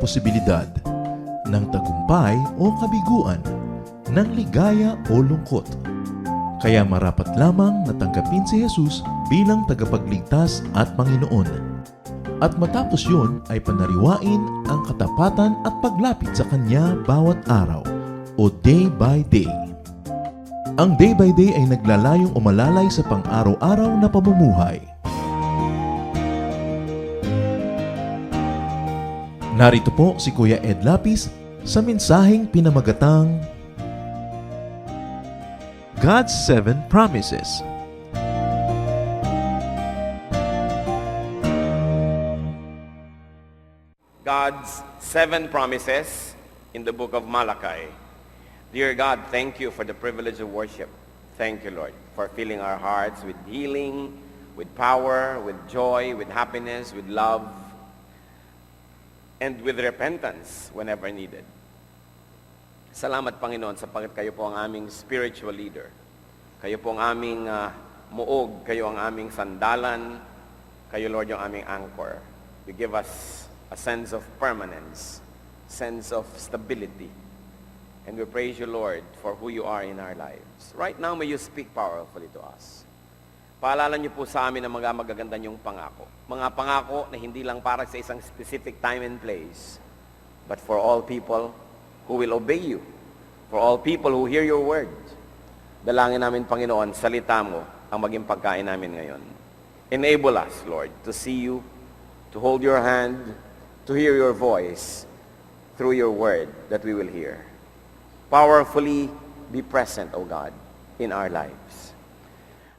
posibilidad ng tagumpay o kabiguan, ng ligaya o lungkot. Kaya marapat lamang na tanggapin si Jesus bilang tagapagligtas at Panginoon. At matapos yun ay panariwain ang katapatan at paglapit sa Kanya bawat araw o day by day. Ang day by day ay naglalayong umalalay sa pang-araw-araw na pamumuhay. Narito po si Kuya Ed Lapis sa mensaheng pinamagatang God's 7 Promises. God's 7 promises in the book of Malachi. Dear God, thank you for the privilege of worship. Thank you, Lord, for filling our hearts with healing, with power, with joy, with happiness, with love, and with repentance whenever needed. Salamat, Panginoon, sapagkat kayo po ang aming spiritual leader. Kayo po ang aming muog, kayo ang aming sandalan, kayo, Lord, yung aming anchor. You give us a sense of permanence, sense of stability. And we praise you, Lord, for who you are in our lives. Right now, may you speak powerfully to us. Paalala niyo po sa amin ang mga magaganda niyong pangako. Mga pangako na hindi lang para sa isang specific time and place, but for all people who will obey you, for all people who hear your word. Dalangin namin, Panginoon, salita mo ang maging pagkain namin ngayon. Enable us, Lord, to see you, to hold your hand, to hear your voice through your word that we will hear. Powerfully be present, O God, in our lives.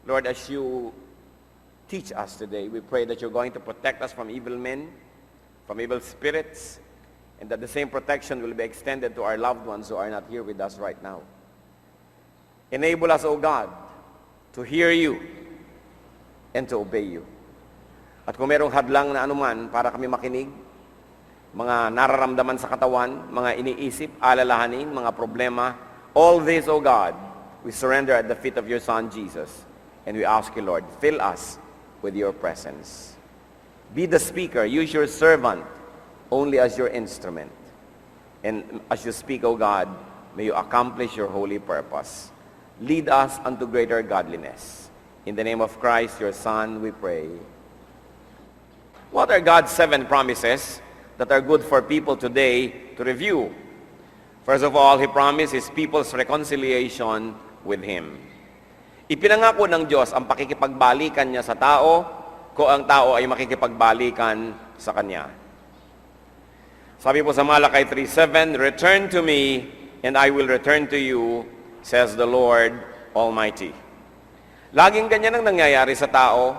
Lord, as you teach us today, we pray that you're going to protect us from evil men, from evil spirits, and that the same protection will be extended to our loved ones who are not here with us right now. Enable us, O God, to hear you and to obey you. At kung merong hadlang na anuman para kami makinig, mga nararamdaman sa katawan, mga iniisip, alalahanin, mga problema, all this, O God, we surrender at the feet of your Son, Jesus. And we ask you, Lord, fill us with your presence. Be the speaker. Use your servant only as your instrument. And as you speak, O God, may you accomplish your holy purpose. Lead us unto greater godliness. In the name of Christ, your Son, we pray. What are God's 7 promises that are good for people today to review? First of all, He promised His people's reconciliation with Him. Ipinangako ng Diyos ang pakikipagbalikan niya sa tao kung ang tao ay makikipagbalikan sa Kanya. Sabi po sa Malachi 3:7, "Return to me, and I will return to you, says the Lord Almighty." Laging ganyan ang nangyayari sa tao.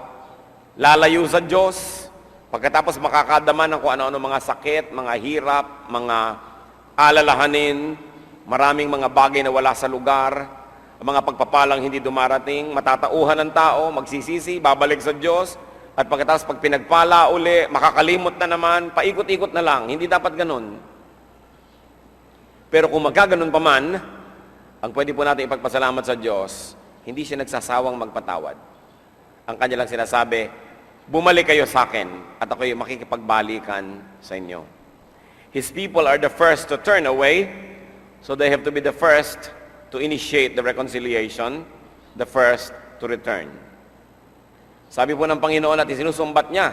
Lalayo sa Diyos, pagkatapos makakadama ng kung ano-ano mga sakit, mga hirap, mga alalahanin, maraming mga bagay na wala sa lugar, mga pagpapalang hindi dumarating, matatauhan ng tao, magsisisi, babalik sa Diyos, at pagkatapos pag pinagpala uli, makakalimot na naman, paikot-ikot na lang. Hindi dapat ganun. Pero kung magkaganon pa man, ang pwede po natin ipagpasalamat sa Diyos, hindi siya nagsasawang magpatawad. Ang kanya lang sinasabi, bumalik kayo sa akin at ako'y makikipagbalikan sa inyo. His people are the first to turn away, so they have to be the first to initiate the reconciliation, the first to return. Sabi po ng Panginoon at isinusumbat niya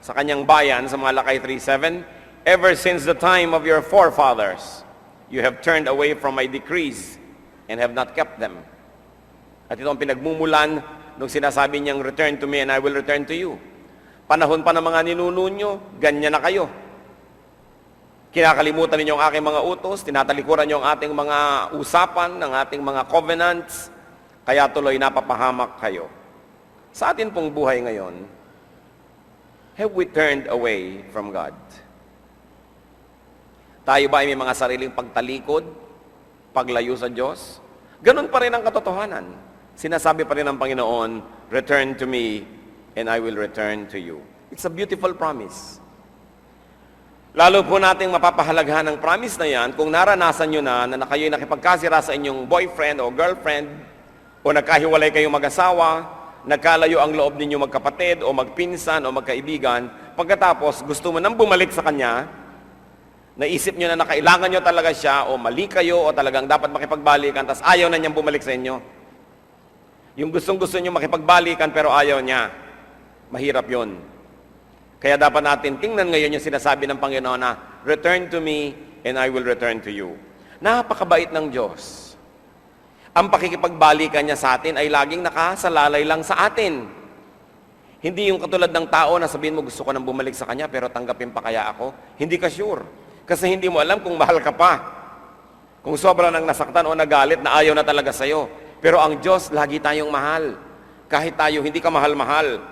sa kanyang bayan sa Malachi 3:7, "Ever since the time of your forefathers, you have turned away from my decrees and have not kept them." At ito ang pinagmumulan nung sinasabi niyang, "Return to me and I will return to you." Panahon pa ng mga ninuno nyo, ganyan na kayo. Kinakalimutan ninyo ang aking mga utos, tinatalikuran nyo ang ating mga usapan, ang ating mga covenants, kaya tuloy napapahamak kayo. Sa atin pong buhay ngayon, have we turned away from God? Tayo ba ay may mga sariling pagtalikod, paglayo sa Diyos? Ganun pa rin ang katotohanan. Sinasabi pa rin ng Panginoon, "Return to me, and I will return to you." It's a beautiful promise. Lalo po nating mapapahalagahan ng promise na yan kung naranasan nyo na kayo'y nakipagkasira sa inyong boyfriend o girlfriend, o nagkahiwalay kayong mag-asawa, nagkalayo ang loob ninyo magkapatid o magpinsan o magkaibigan, pagkatapos gusto mo nang bumalik sa kanya, Naisip nyo na kailangan nyo talaga siya, o mali kayo, o talagang dapat makipagbalikan, tas ayaw na niyang bumalik sa inyo. Yung gustong-gusto nyo makipagbalikan, pero ayaw niya. Mahirap yon. Kaya dapat natin tingnan ngayon yung sinasabi ng Panginoon na, return to me, and I will return to you. Napakabait ng Diyos. Ang pakikipagbalikan niya sa atin ay laging nakasalalay lang sa atin. Hindi yung katulad ng tao na sabihin mo, gusto ko nang bumalik sa kanya, pero tanggapin pa kaya ako? Hindi ka sure. Kasi hindi mo alam kung mahal ka pa. Kung sobra nang nasaktan o nagalit na ayaw na talaga sa'yo. Pero ang Diyos, lagi tayong mahal. Kahit tayo hindi ka mahal-mahal.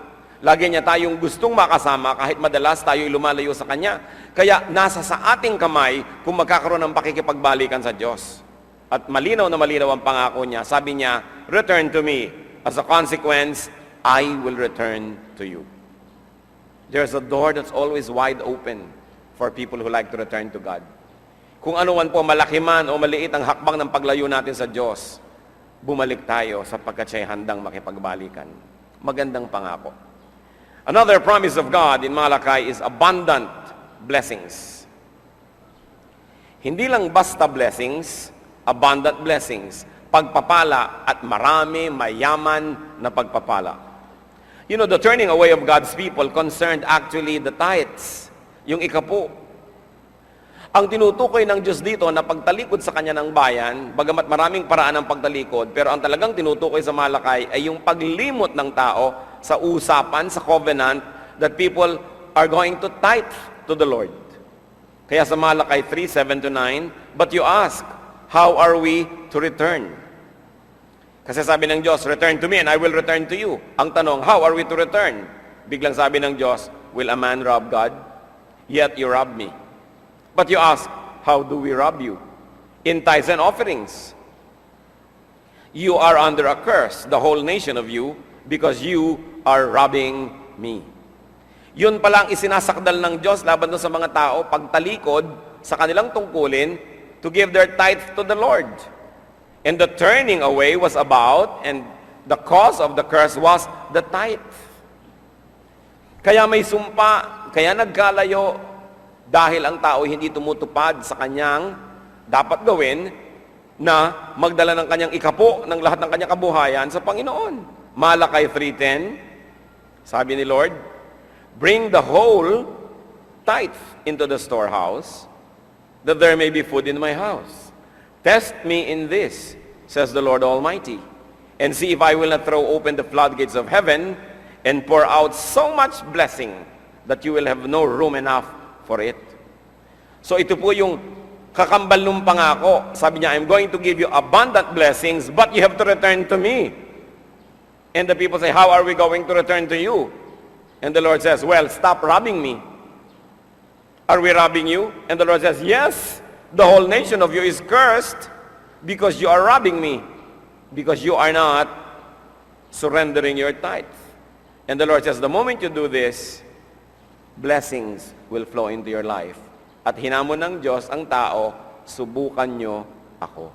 Lagi niya tayong gustong makasama kahit madalas tayo'y lumalayo sa Kanya. Kaya nasa sa ating kamay kung magkakaroon ng pakikipagbalikan sa Diyos. At malinaw na malinaw ang pangako niya. Sabi niya, return to me. As a consequence, I will return to you. There's a door that's always wide open for people who like to return to God. Kung ano man po, malaki man o maliit ang hakbang ng paglayo natin sa Diyos, bumalik tayo sapagkat siya'y handang makipagbalikan. Magandang pangako. Another promise of God in Malachi is abundant blessings. Hindi lang basta blessings, abundant blessings. Pagpapala at marami, mayaman na pagpapala. You know, the turning away of God's people concerned actually the tithes. Yung ikapo. Ang tinutukoy ng Diyos dito na pagtalikod sa Kanya ng bayan, bagamat maraming paraan ng pagtalikod, pero ang talagang tinutukoy sa Malakay ay yung paglimot ng tao sa usapan, sa covenant, that people are going to tithe to the Lord. Kaya sa Malakay 3:7-9, but you ask, how are we to return? Kasi sabi ng Diyos, return to me and I will return to you. Ang tanong, how are we to return? Biglang sabi ng Diyos, will a man rob God? Yet you rob me. But you ask, how do we rob you? In tithes and offerings. You are under a curse, the whole nation of you, because you are robbing me. Yun palang isinasakdal ng Diyos laban doon sa mga tao, pagtalikod sa kanilang tungkulin to give their tithe to the Lord. And the turning away was about, and the cause of the curse was the tithe. Kaya may sumpa, kaya nagkalayo, dahil ang tao hindi tumutupad sa kanyang dapat gawin na magdala ng kanyang ikapo ng lahat ng kanyang kabuhayan sa Panginoon. Malakay 3:10, sabi ni Lord, bring the whole tithe into the storehouse, that there may be food in my house. Test me in this, says the Lord Almighty, and see if I will not throw open the floodgates of heaven and pour out so much blessing that you will have no room enough for it. So ito po yung kakambal ng pangako. Sabi niya, I'm going to give you abundant blessings, but you have to return to me. And the people say, how are we going to return to you? And the Lord says, well, stop robbing me. Are we robbing you? And the Lord says, yes, the whole nation of you is cursed because you are robbing me, because you are not surrendering your tithe. And the Lord says, the moment you do this, blessings will flow into your life. At hinamon ng Diyos ang tao, subukan nyo ako.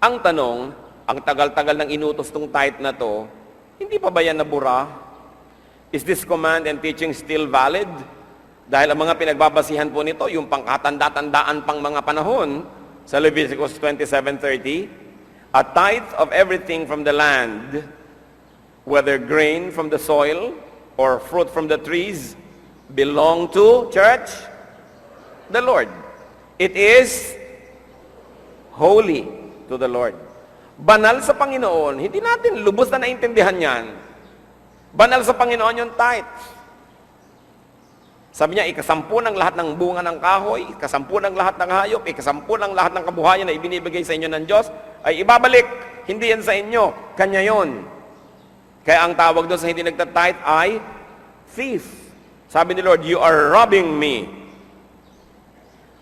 Ang tanong, ang tagal-tagal ng inutos tong tithe na to, hindi pa ba yan nabura? Is this command and teaching still valid? Dahil ang mga pinagbabasihan po nito, yung pangkatanda-tandaan pang mga panahon, sa Leviticus 27:30, a tithe of everything from the land, whether grain from the soil or fruit from the trees, belong to, church, the Lord. It is holy to the Lord. Banal sa Panginoon. Hindi natin lubos na naintindihan yan. Banal sa Panginoon yung tithe. Sabi niya, ikasampu ng lahat ng bunga ng kahoy, ikasampu ng lahat ng hayop, ikasampu ng lahat ng kabuhayan na ibinibigay sa inyo ng Diyos, ay ibabalik. Hindi yan sa inyo. Kanya yon. Kaya ang tawag doon sa hindi nagtatithe ay thief. Sabi ni Lord, you are robbing me.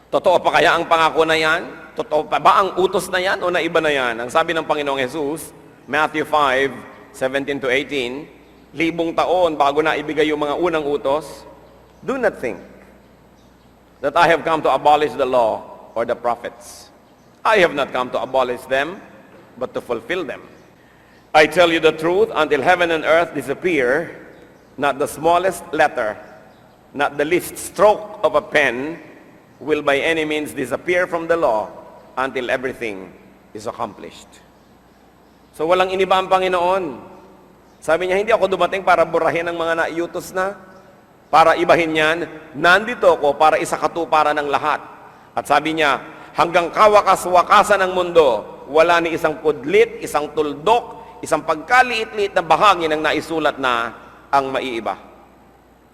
Totoo pa kaya ang pangako na yan? Totoo pa ba ang utos na yan o naiba na yan? Ang sabi ng Panginoong Jesus, Matthew 5:17-18, 1,000 taon bago na ibigay yung mga unang utos, do not think that I have come to abolish the law or the prophets. I have not come to abolish them, but to fulfill them. I tell you the truth, until heaven and earth disappear, not the smallest letter not the least stroke of a pen will by any means disappear from the law until everything is accomplished. So walang iniba ang Panginoon. Sabi niya, hindi ako dumating para burahin ang mga naiutos na, para ibahin yan. Nandito ako para isakatuparan ng lahat. At sabi niya, hanggang kawakas-wakasan ng mundo, wala ni isang pudlit, isang tuldok, isang pagkaliit-liit na bahagi ng naisulat na ang maiiba.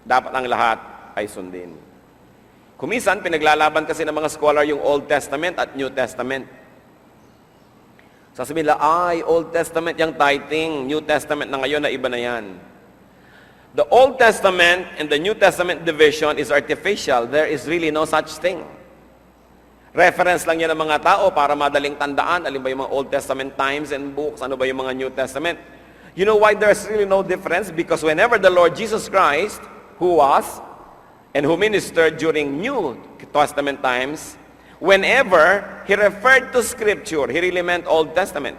Dapat ang lahat ay sundin. Kumisan, pinaglalaban kasi ng mga scholar yung Old Testament at New Testament. Sasabihin nila, Old Testament yung tithing, New Testament na ngayon na iba na yan. The Old Testament and the New Testament division is artificial. There is really no such thing. Reference lang yan ng mga tao para madaling tandaan. Alin ba yung mga Old Testament times and books? Ano ba yung mga New Testament? You know why there's really no difference? Because whenever the Lord Jesus Christ, who was and who ministered during New Testament times, whenever He referred to Scripture, He really meant Old Testament.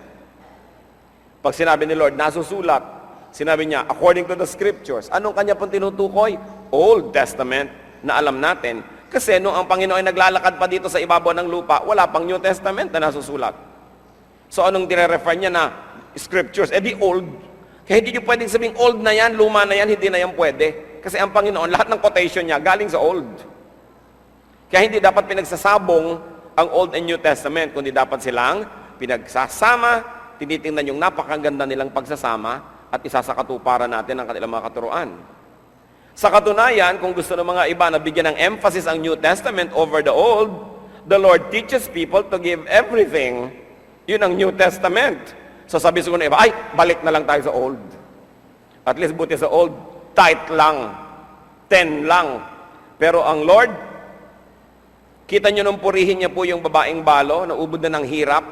Pag sinabi ni Lord, nasusulat, sinabi niya, according to the Scriptures, anong kanya pong tinutukoy? Old Testament na alam natin. Kasi nung ang Panginoon ay naglalakad pa dito sa ibabaw ng lupa, wala pang New Testament na nasusulat. So anong dire-refer niya na Scriptures? Di Old. Kaya hindi niyo pwedeng sabing old na yan, luma na yan, hindi na yan pwede. Kasi ang Panginoon, lahat ng quotation niya galing sa Old. Kaya hindi dapat pinagsasabong ang Old and New Testament, kundi dapat silang pinagsasama, tinitingnan yung napakaganda nilang pagsasama at isasakatuparan natin ang kanilang mga katuruan. Sa katunayan, kung gusto ng mga iba na bigyan ng emphasis ang New Testament over the Old, the Lord teaches people to give everything. Yun ang New Testament. So sabi siguro ng iba, balik na lang tayo sa Old. At least buti sa Old, tight lang, 10 lang. Pero ang Lord, kita nyo nung purihin niya po yung babaeng balo, naubod na ng hirap.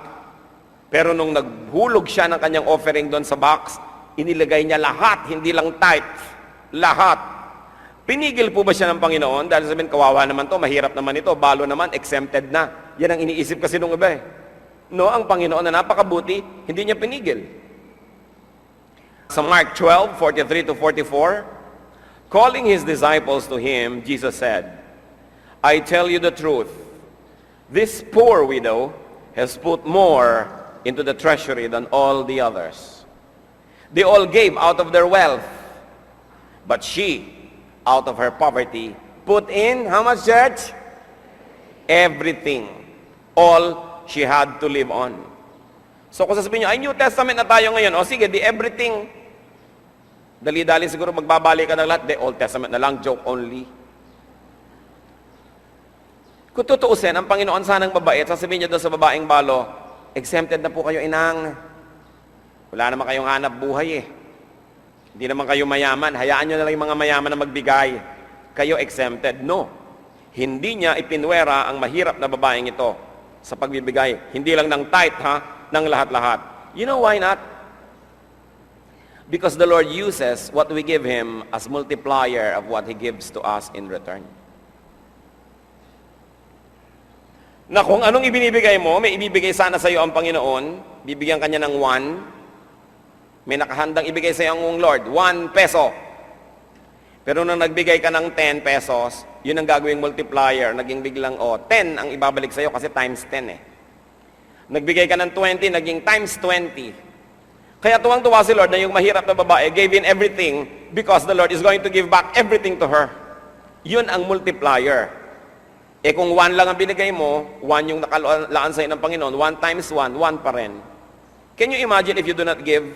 Pero nung naghulog siya ng kanyang offering doon sa box, inilagay niya lahat, hindi lang tithe. Lahat. Pinigil po ba siya ng Panginoon? Dahil sabihin, kawawa naman to, mahirap naman ito, balo naman, exempted na. Yan ang iniisip kasi nung iba eh. No, ang Panginoon na napakabuti, hindi niya pinigil. Sa Mark 12:43-44, calling His disciples to Him, Jesus said, I tell you the truth, this poor widow has put more into the treasury than all the others. They all gave out of their wealth, but she, out of her poverty, put in, how much, church? Everything. All she had to live on. So kung sasabihin nyo, New Testament na tayo ngayon, sige, di everything. Dali-dali siguro magbabalik ka ng lahat, Old Testament na lang, joke only. Kung tutuusin, ang Panginoon sanang mabait, sasabihin niya doon sa babaeng balo, exempted na po kayo, inang. Wala naman kayong hanap buhay eh. Hindi naman kayo mayaman. Hayaan nyo na lang yung mga mayaman na magbigay. Kayo exempted. No. Hindi niya ipinwera ang mahirap na babaeng ito sa pagbibigay. Hindi lang ng tithe, ng lahat-lahat. You know why not? Because the Lord uses what we give Him as multiplier of what He gives to us in return. Na kung anong ibinibigay mo, may ibibigay sana sa iyo ang Panginoon, bibigyan kanya ng 1, may nakahandang ibigay sa iyo ang Lord, 1 peso. Pero nung nagbigay ka ng 10 pesos, yun ang gagawing multiplier, naging biglang, 10 ang ibabalik sa iyo kasi times 10 eh. Nagbigay ka ng 20, naging times 20. Kaya tuwang-tuwa si Lord na yung mahirap na babae gave in everything because the Lord is going to give back everything to her. Yun ang multiplier. Kung 1 lang ang binigay mo, 1 yung nakalaan sa'yo ng Panginoon, 1 times 1, 1 pa rin. Can you imagine if you do not give?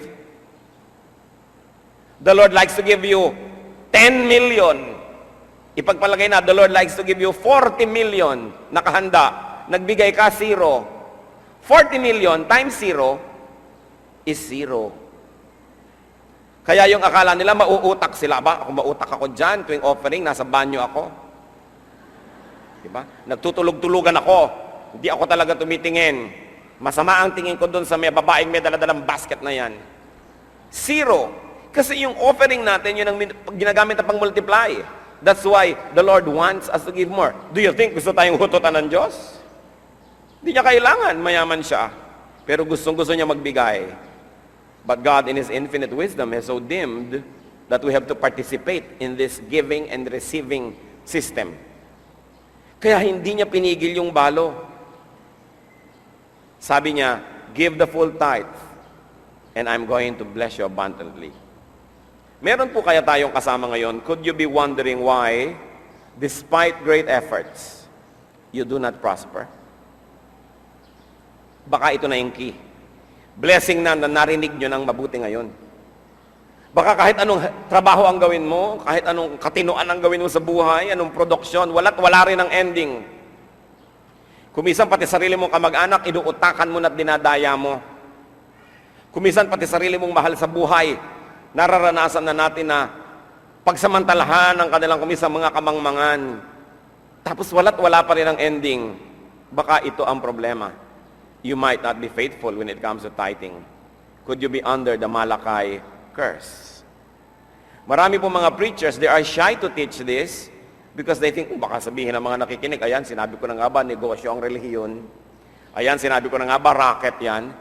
The Lord likes to give you 10 million. Ipagpalagay na, the Lord likes to give you 40 million nakahanda. Nagbigay ka, 0. 40 million times 0 is 0. Kaya yung akala nila, mauutak sila. Kung mautak ako dyan, tuwing offering, nasa banyo ako. Diba? Nagtutulog-tulugan ako. Hindi ako talaga tumitingin. Masama ang tingin ko doon sa may babaeng may daladalang basket na yan. 0. Kasi yung offering natin, yun ang ginagamit na pang-multiply. That's why the Lord wants us to give more. Do you think gusto tayong hututan ng Diyos? Hindi niya kailangan, mayaman siya. Pero gustong-gusto niya magbigay. But God in His infinite wisdom has so dimmed that we have to participate in this giving and receiving system. Kaya hindi niya pinigil yung balo. Sabi niya, give the full tithe, and I'm going to bless you abundantly. Meron po kaya tayong kasama ngayon, could you be wondering why, despite great efforts, you do not prosper? Baka ito na yung key. Blessing na narinig nyo ng mabuti ngayon. Baka kahit anong trabaho ang gawin mo, kahit anong katinuan ang gawin mo sa buhay, anong produksyon, wala rin ang ending. Kumisan pati sarili mong kamag-anak, inuutakan mo na at dinadaya mo. Kumisan pati sarili mong mahal sa buhay, nararanasan na natin na pagsamantalahan ang kanilang kumisan mga kamangmangan. Tapos wala pa rin ang ending. Baka ito ang problema. You might not be faithful when it comes to tithing. Could you be under the Malachi curse? Marami po mga preachers, they are shy to teach this because they think, baka sabihin ng mga nakikinig, ayan, sinabi ko na nga ba, negosyo ang relihiyon. Ayan, sinabi ko na nga ba, racket yan.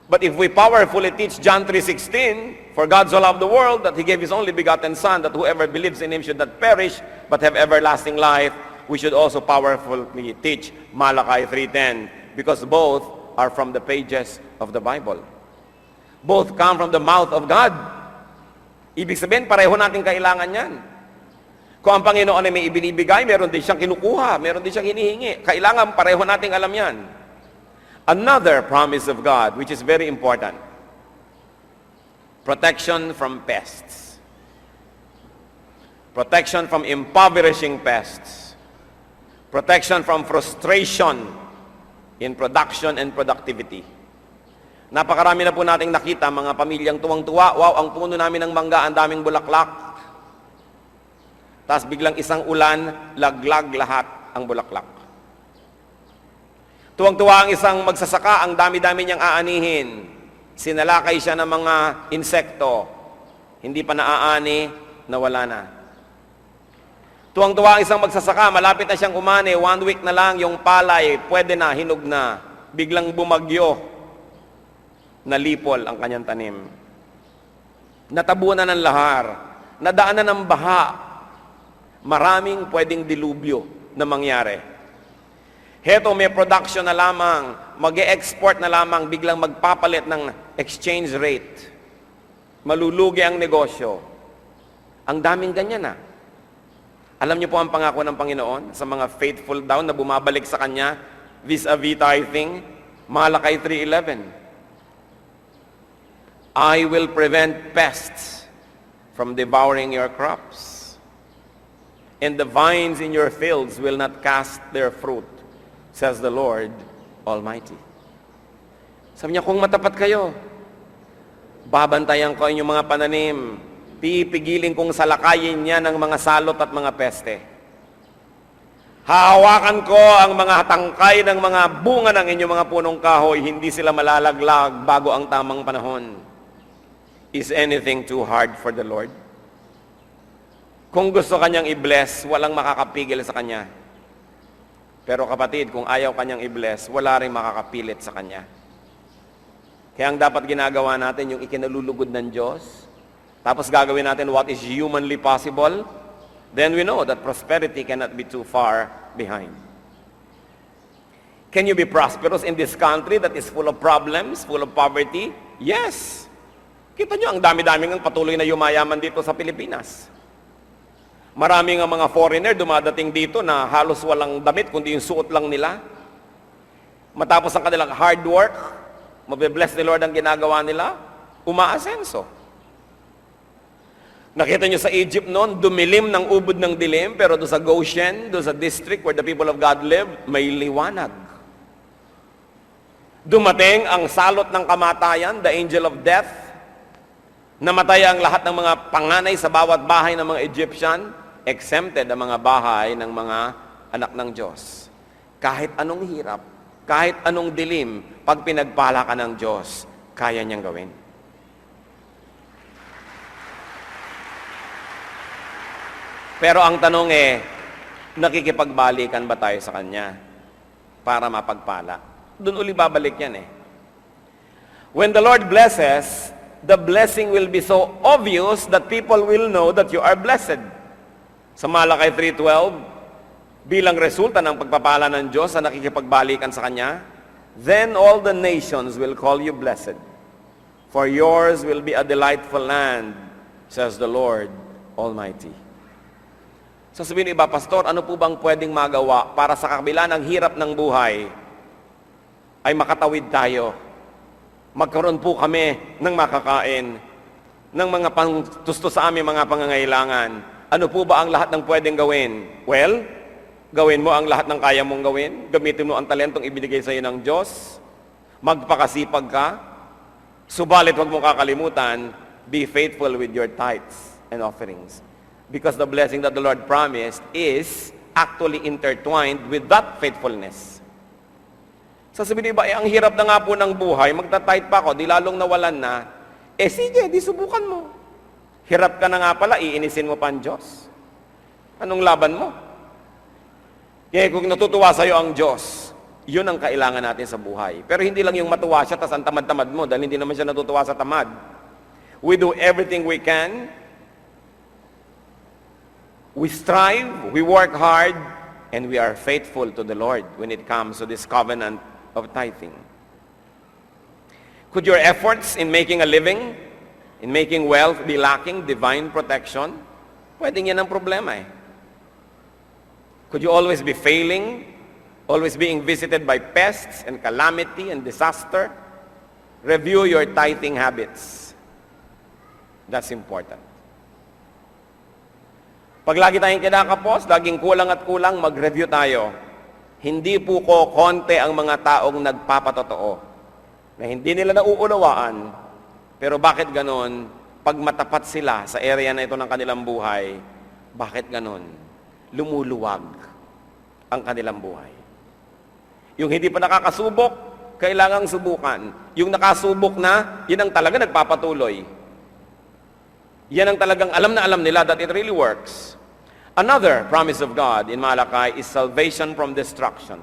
But if we powerfully teach John 3:16, for God so loved the world that He gave His only begotten Son, that whoever believes in Him should not perish, but have everlasting life, we should also powerfully teach Malachi 3:10. Because both are from the pages of the Bible. Both come from the mouth of God. Ibig sabihin, pareho natin kailangan yan. Kung ang Panginoon ay may ibinibigay, meron din siyang kinukuha, meron din siyang hinihingi. Kailangan pareho nating alam yan. Another promise of God, which is very important. Protection from pests. Protection from impoverishing pests. Protection from frustration in production and productivity. Napakarami na po nating nakita, mga pamilyang tuwang-tuwa, wow, ang puno namin ng mangga, ang daming bulaklak. Tapos biglang isang ulan, laglag lahat ang bulaklak. Tuwang-tuwa ang isang magsasaka, ang dami-dami niyang aanihin. Sinalakay siya ng mga insekto. Hindi pa naaani, nawala na. Tuwang-tuwa ang isang magsasaka, malapit na siyang umani, 1 week na lang, yung palay, pwede na, hinog na. Biglang bumagyo, nalipol ang kanyang tanim. Natabunan ng lahar, nadaanan ng baha, maraming pwedeng dilubyo na mangyari. Heto, may production na lamang, mag-e-export na lamang, biglang magpapalit ng exchange rate. Malulugi ang negosyo. Ang daming ganyan na. Alam niyo po ang pangako ng Panginoon sa mga faithful daw na bumabalik sa Kanya vis-a-vis tithing? Malachi 3:11. I will prevent pests from devouring your crops, and the vines in your fields will not cast their fruit, says the Lord Almighty. Sabi niya, kung matapat kayo, babantayan ko inyong mga pananim, pipigilin kong salakayin niya ng mga salot at mga peste. Hahawakan ko ang mga tangkay ng mga bunga ng inyong mga punong kahoy, hindi sila malalaglag bago ang tamang panahon. Is anything too hard for the Lord? Kung gusto kanyang i-bless, walang makakapigil sa kanya. Pero kapatid, kung ayaw kanyang i-bless, wala rin makakapilit sa kanya. Kaya ang dapat ginagawa natin, yung ikinalulugod ng Diyos, tapos gagawin natin what is humanly possible, then we know that prosperity cannot be too far behind. Can you be prosperous in this country that is full of problems, full of poverty? Yes. Kita nyo, ang dami-daming patuloy na yumayaman dito sa Pilipinas. Maraming mga foreigner dumadating dito na halos walang damit, kundi yung suot lang nila. Matapos ang kanilang hard work, mabe-bless ni Lord ang ginagawa nila, umaasenso. Nakita nyo sa Egypt noon, dumilim ng ubod ng dilim, pero doon sa Goshen, doon sa district where the people of God live, may liwanag. Dumating ang salot ng kamatayan, the angel of death, namatay ang lahat ng mga panganay sa bawat bahay ng mga Egyptian, exempted ang mga bahay ng mga anak ng Diyos. Kahit anong hirap, kahit anong dilim, pag pinagpala ka ng Diyos, kaya niyang gawin. Pero ang tanong nakikipagbalikan ba tayo sa Kanya para mapagpala? Doon uli babalik yan When the Lord blesses, the blessing will be so obvious that people will know that you are blessed. Sa Malakay 3:12, bilang resulta ng pagpapala ng Diyos sa nakikipagbalikan sa Kanya, then all the nations will call you blessed, for yours will be a delightful land, says the Lord Almighty. Sasabihin iba, Pastor, ano po bang pwedeng magawa para sa kabila ng hirap ng buhay ay makatawid tayo? Magkaroon po kami ng makakain, ng mga pangtusto sa aming mga pangangailangan. Ano po ba ang lahat ng pwedeng gawin? Well, gawin mo ang lahat ng kaya mong gawin. Gamitin mo ang talentong ibinigay sa iyo ng Diyos. Magpakasipag ka. Subalit huwag mong kakalimutan, be faithful with your tithes and offerings. Because the blessing that the Lord promised is actually intertwined with that faithfulness. Sasabihin ba, ang hirap na nga po ng buhay, magta-tithe pa ako, di lalong nawalan na. Sige, di subukan mo. Hirap ka na nga pala, iinisin mo pa ang Diyos. Anong laban mo? Kaya kung natutuwa sa'yo ang Diyos, yun ang kailangan natin sa buhay. Pero hindi lang yung matuwa siya, tas ang tamad-tamad mo, dahil hindi naman siya natutuwa sa tamad. We do everything we can. We strive, we work hard, and we are faithful to the Lord when it comes to this covenant of tithing. Could your efforts in making a living, in making wealth, be lacking divine protection? Pwedeng yan ang problema eh. Could you always be failing, always being visited by pests and calamity and disaster? Review your tithing habits. That's important. Pag lagi tayong kinakapos, laging kulang at kulang, mag-review tayo. Hindi po ko konti ang mga taong nagpapatotoo na hindi nila nauunawaan, pero bakit ganon? Pag matapat sila sa area na ito ng kanilang buhay, bakit ganon? Lumuluwag ang kanilang buhay. Yung hindi pa nakakasubok, kailangang subukan. Yung nakasubok na, yun ang talaga nagpapatuloy. Yan ang talagang alam na alam nila that it really works. Another promise of God in Malakay is salvation from destruction,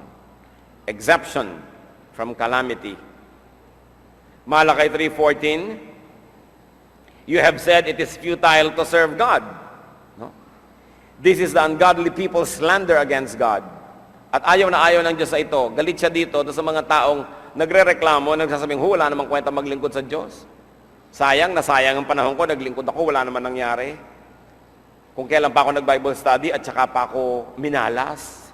exemption from calamity. Malakay 3:14, you have said it is futile to serve God. No? This is the ungodly people's slander against God. At ayaw na ayaw ng Diyos sa ito. Galit siya dito sa mga taong nagre-reklamo, nagsasabing, wala namang kwenta maglingkod sa Diyos. Sayang ang panahon ko, naglingkod ako, wala naman nangyari. Kung kailan pa ako nag-Bible study at saka pa ako minalas.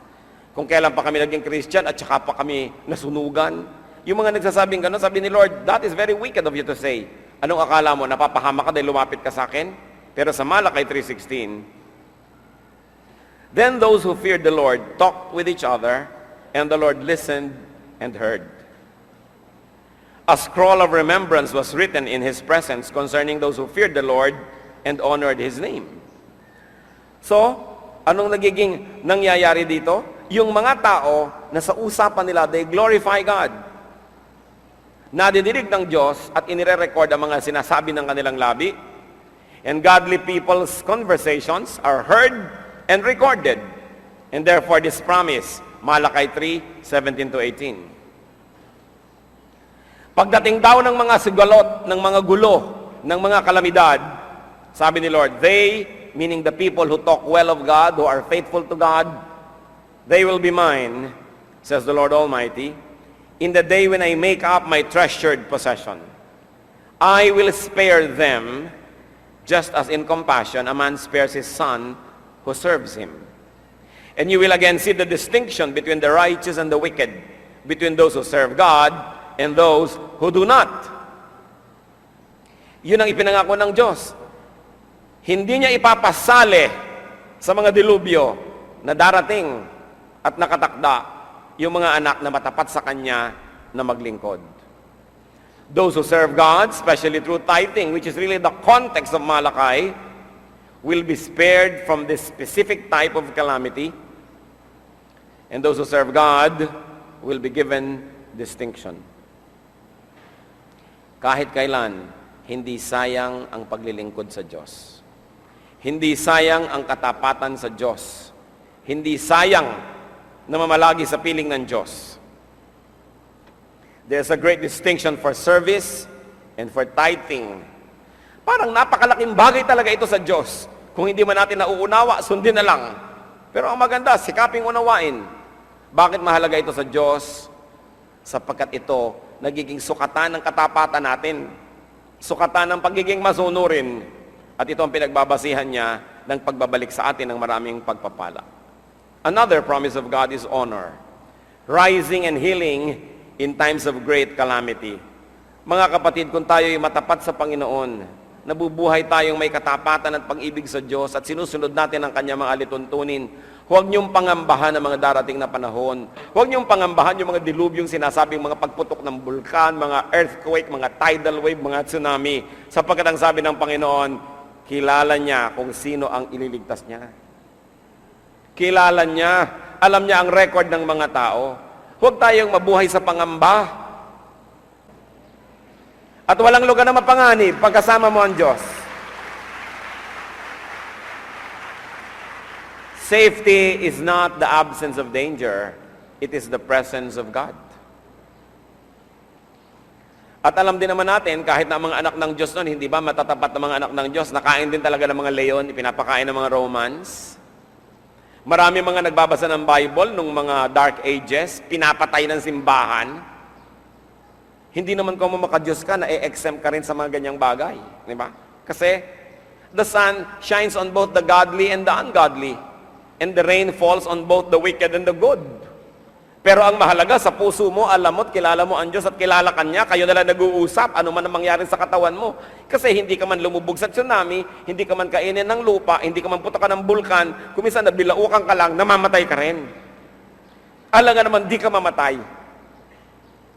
Kung kailan pa kami naging Christian at saka pa kami nasunugan. Yung mga nagsasabing gano'n, sabi ni Lord, that is very wicked of you to say. Anong akala mo, napapahama ka dahil lumapit ka sa akin? Pero sa Malakay 3:16, then those who feared the Lord talked with each other, and the Lord listened and heard. A scroll of remembrance was written in His presence concerning those who feared the Lord and honored His name. So, anong nagiging nangyayari dito? Yung mga tao na sa usapan nila, they glorify God. Nadidinig ng Diyos at inire-record ang mga sinasabi ng kanilang labi. And godly people's conversations are heard and recorded. And therefore this promise, Malakay 3:17-18. Pagdating daw ng mga sigalot, ng mga gulo, ng mga kalamidad, sabi ni Lord, they, meaning the people who talk well of God, who are faithful to God, they will be mine, says the Lord Almighty, in the day when I make up my treasured possession. I will spare them, just as in compassion a man spares his son who serves him. And you will again see the distinction between the righteous and the wicked, between those who serve God and those who do not. Yun ang ipinangako ng Diyos. Hindi niya ipapasali sa mga dilubyo na darating at nakatakda yung mga anak na matapat sa Kanya na maglingkod. Those who serve God, especially through tithing, which is really the context of Malakay, will be spared from this specific type of calamity. And those who serve God will be given distinction. Kahit kailan, hindi sayang ang paglilingkod sa Diyos. Hindi sayang ang katapatan sa Diyos. Hindi sayang na mamalagi sa piling ng Diyos. There's a great distinction for service and for tithing Parang napakalaking bagay talaga ito sa Diyos. Kung hindi man natin nauunawa, sundin na lang. Pero ang maganda, sikaping unawain. Bakit mahalaga ito sa Diyos? Sapagkat ito, nagiging sukatan ng katapatan natin. Sukatan ng pagiging masunurin. At ito ang pinagbabasihan niya ng pagbabalik sa atin ng maraming pagpapala. Another promise of God is honor. Rising and healing in times of great calamity. Mga kapatid, kung tayo'y matapat sa Panginoon, nabubuhay tayong may katapatan at pag-ibig sa Diyos at sinusunod natin ang Kanyang mga alituntunin, huwag niyong pangambahan ang mga darating na panahon. Huwag niyong pangambahan yung mga dilubyong sinasabing mga pagputok ng bulkan, mga earthquake, mga tidal wave, mga tsunami. Sapagkat ang sabi ng Panginoon, kilala niya kung sino ang ililigtas niya. Kilala niya, alam niya ang record ng mga tao. Huwag tayong mabuhay sa pangamba. At walang lugar na mapanganib pagkasama mo ang Diyos. Safety is not the absence of danger. It is the presence of God. At alam din naman natin, kahit na mga anak ng Diyos noon, hindi ba matatapat na mga anak ng Diyos, nakain din talaga ng mga leon, ipinapakain ng mga Romans. Marami mga nagbabasa ng Bible nung mga Dark Ages, pinapatay ng simbahan. Hindi naman kung makadiyos ka, na-exempt ka rin sa mga ganyang bagay. Di ba? Kasi, the sun shines on both the godly and the ungodly. And the rain falls on both the wicked and the good. Pero ang mahalaga, sa puso mo, alam mo at kilala mo ang Diyos at kilala ka niya, kayo nalang nag-uusap, ano man ang mangyari sa katawan mo. Kasi hindi ka man lumubog sa tsunami, hindi ka man kainin ng lupa, hindi ka man putakan ng bulkan, kung minsan nabilaukan ka lang, namamatay ka rin. Alam nga naman, di ka mamatay.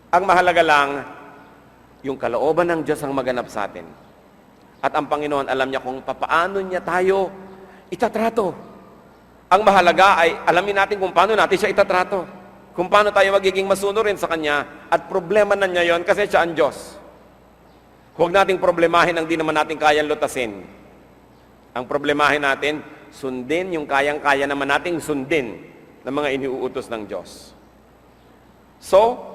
Ang mahalaga lang, yung kalooban ng Diyos ang maganap sa atin. At ang Panginoon, alam niya kung papaano niya tayo itatrato. Ang mahalaga ay alamin natin kung paano natin siya itatrato. Kung paano tayo magiging masunurin sa Kanya. At problema na niya yon kasi siya ang Diyos. Huwag nating problemahin ang di naman natin kayang lutasin. Ang problemahin natin, sundin yung kayang-kaya naman nating sundin ng mga iniuutos ng Diyos. So,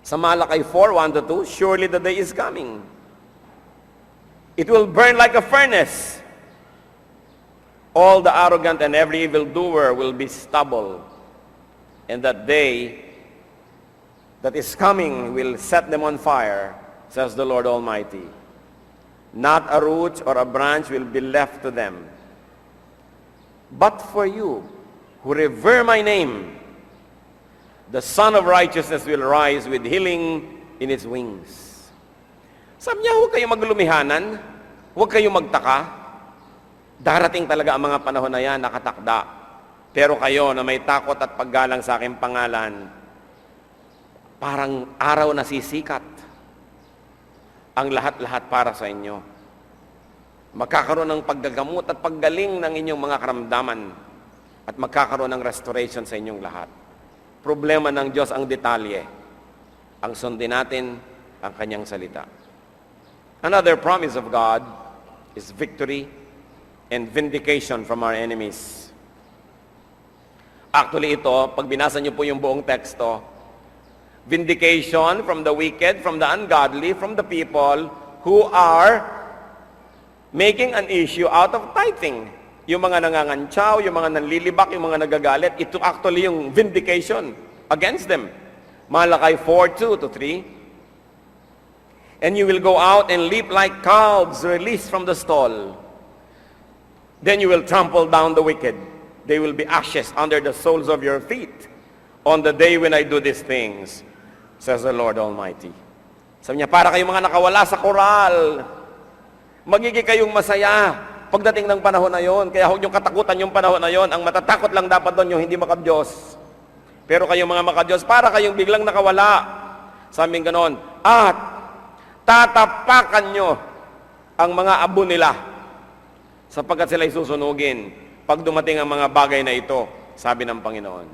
sa Malakay 4:1-2, surely the day is coming. It will burn like a furnace. All the arrogant and every evildoer will be stubble. And that day that is coming will set them on fire, says the Lord Almighty. Not a root or a branch will be left to them. But for you, who revere my name, the Son of Righteousness will rise with healing in its wings. Sabi niya, huwag kayong maglumihanan, huwag kayong magtaka. Darating talaga ang mga panahon na yan, nakatakda. Pero kayo na may takot at paggalang sa aking pangalan, parang araw na sisikat. Ang lahat-lahat para sa inyo. Magkakaroon ng paggagamot at paggaling ng inyong mga karamdaman at magkakaroon ng restoration sa inyong lahat. Problema ng Diyos ang detalye. Ang sundin natin ang Kanyang salita. Another promise of God is victory and vindication from our enemies. Actually ito, pag binasa niyo po yung buong teksto, vindication from the wicked, from the ungodly, from the people who are making an issue out of tithing. Yung mga nangangantsaw, yung mga nanlilibak, yung mga nagagalit, ito actually yung vindication against them. Malakay 4:2-3. And you will go out and leap like calves released from the stall. Then you will trample down the wicked. They will be ashes under the soles of your feet on the day when I do these things, says the Lord Almighty. Sabi niya, para kayong mga nakawala sa koral, magiging kayong masaya pagdating ng panahon na yon. Kaya huwag niyong katakutan yung panahon na yon. Ang matatakot lang dapat doon yung hindi makadiyos. Pero kayong mga makadiyos, para kayong biglang nakawala. Sabing ganon. At tatapakan nyo ang mga abo nila sapagkat sila'y susunugin pag dumating ang mga bagay na ito, sabi ng Panginoon.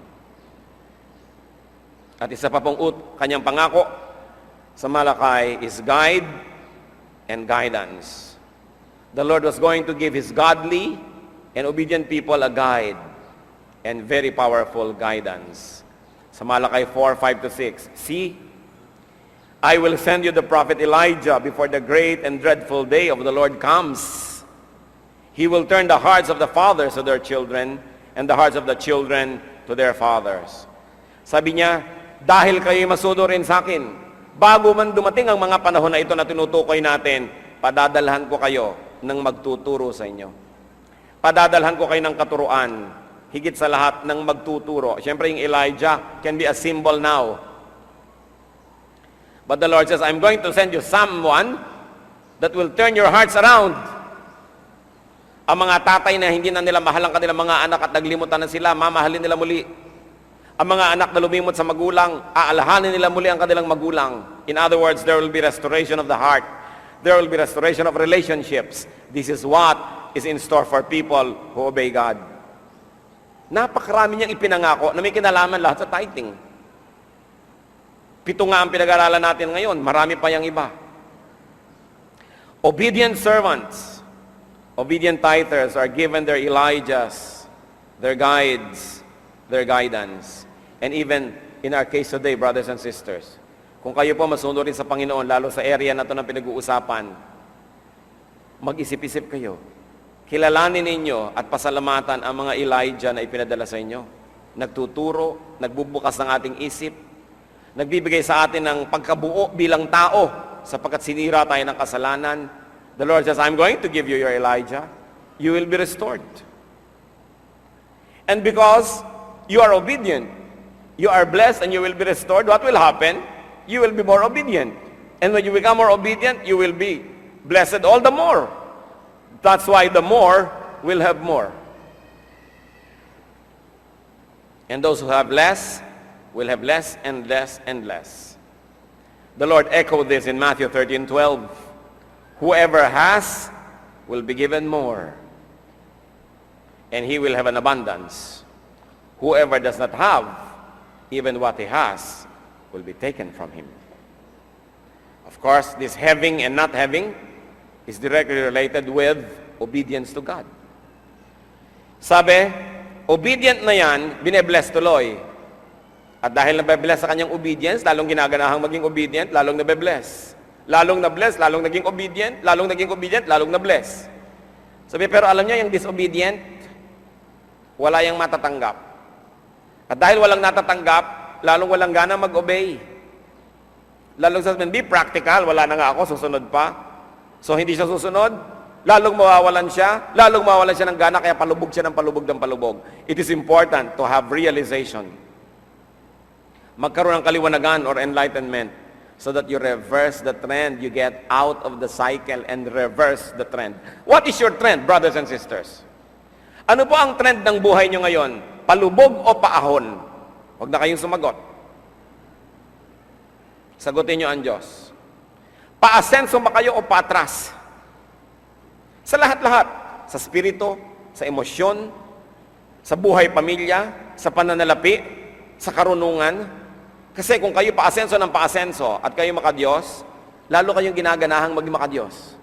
At isa pa pong kanyang pangako sa Malakay is guide and guidance. The Lord was going to give His godly and obedient people a guide and very powerful guidance. Sa Malakay 4:5-6, see, I will send you the prophet Elijah before the great and dreadful day of the Lord comes. He will turn the hearts of the fathers to their children and the hearts of the children to their fathers. Sabi niya, dahil kayo'y masudo rin sa akin, bago man dumating ang mga panahon na ito na tinutukoy natin, padadalhan ko kayo ng magtuturo sa inyo. Padadalhan ko kayo ng katuruan, higit sa lahat ng magtuturo. Siyempre yung Elijah can be a symbol now. But the Lord says, I'm going to send you someone that will turn your hearts around. Ang mga tatay na hindi na nila mahal ang kanilang mga anak at naglimutan na sila, mamahalin nila muli. Ang mga anak na lumimot sa magulang, aalahanin nila muli ang kanilang magulang. In other words, there will be restoration of the heart. There will be restoration of relationships. This is what is in store for people who obey God. Napakarami niyang ipinangako na may kinalaman lahat sa tithing. 7 nga ang pinag-aralan natin ngayon. Marami pa yung iba. Obedient servants, obedient tithers are given their Elijahs, their guides, their guidance. And even in our case today, brothers and sisters, kung kayo po masunod rin sa Panginoon, lalo sa area na ito na pinag-uusapan, mag-isip-isip kayo. Kilalanin ninyo at pasalamatan ang mga Elijah na ipinadala sa inyo. Nagtuturo, nagbubukas ng ating isip, nagbibigay sa atin ng pagkabuo bilang tao sapagkat sinira tayo ng kasalanan. The Lord says, I'm going to give you your Elijah. You will be restored. And because you are obedient, you are blessed and you will be restored, what will happen? You will be more obedient. And when you become more obedient, you will be blessed all the more. That's why the more will have more. And those who have less will have less and less and less. The Lord echoed this in Matthew 13:12. Whoever has will be given more, and he will have an abundance. Whoever does not have, even what he has, will be taken from him. Of course, this having and not having is directly related with obedience to God. Sabi, obedient na yan, bine-bless tuloy. At dahil nabe-bless sa kanyang obedience, lalong ginaganahang maging obedient, lalong nabe-bless. Lalong na-bless, lalong naging obedient, lalong naging obedient, lalong na-bless. Sabi, pero alam niya, yung disobedient, wala yang matatanggap. At dahil walang natatanggap, lalong walang gana mag-obey. Lalong sasabihin, be practical, wala na nga ako, susunod pa. So hindi siya susunod, lalong mawawalan siya ng gana, kaya palubog siya ng palubog. It is important to have realization. Magkaroon ng kaliwanagan or enlightenment so that you reverse the trend, you get out of the cycle and reverse the trend. What is your trend, brothers and sisters? Ano po ang trend ng buhay nyo ngayon? Palubog o paahon? Huwag na kayong sumagot. Sagutin nyo ang Diyos. Paasenso ba kayo o paatras? Sa lahat-lahat. Sa spirito, sa emosyon, sa buhay pamilya, sa pananalapi, sa karunungan. Kasi kung kayo paasenso ng paasenso at kayo makadiyos, lalo kayong ginaganahang maging makadiyos.